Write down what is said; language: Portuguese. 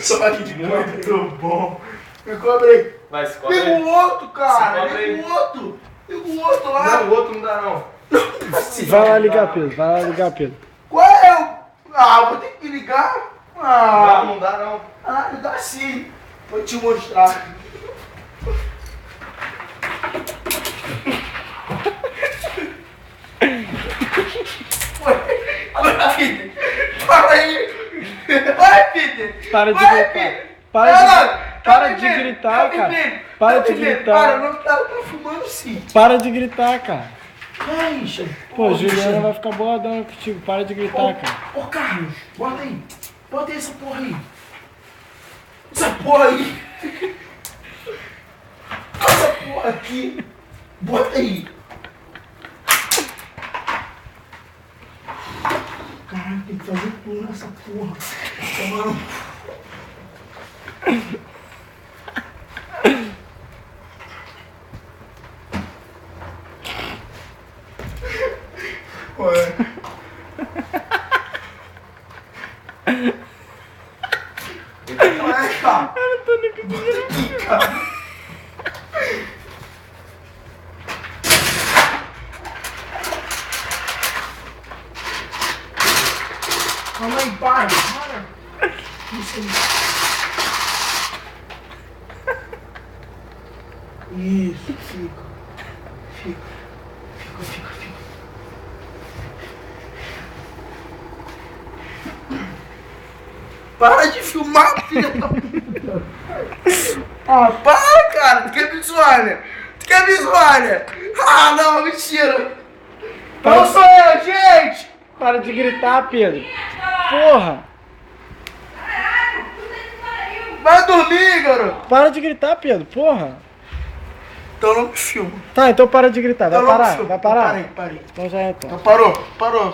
Só que muito bom. Me cobre aí. Vai, se cobre Liga aí. o outro, cara. Se cobre aí. Liga o outro. Liga o outro lá. Não, o outro não dá não. Vai lá ligar, Pedro. Vai lá ligar, Pedro. Qual é o... Ah, vou ter que ligar. Ah, Não dá não. ah, dá sim. Vou te mostrar. Vai, Peter. Fala aí. Vai, Peter. Para de Vai, gritar. Peter. Para de gritar, cara. Para de gritar. Para, não tá fumando sim. Para de gritar, cara. Ai, Pô, Juliana vai ficar boladona contigo. Para de gritar, cara. Ô, Carlos, bota aí. Bota aí essa porra aí. Essa porra aí. Essa porra aqui. Bota aí. Caralho, tem que fazer tudo nessa porra. Tomando. Ué. Ué, cara. Eu não tô nem conseguindo, cara. Calma aí, para. Isso aí. Isso, fica. Fica. Para de filmar, filha da puta. Ah, para, cara. Tu quer me zoar, né? Tu quer me zoar, né? Ah, não, mentira. Não sou eu, gente. Para de gritar, Pedro. Porra. Vai dormir, garoto. Para de gritar, Pedro. Porra. Então não me filma. Tá, então para de gritar. Vai Então não me parar. filma. Vai parar. Parei. Então já é, então. Então parou.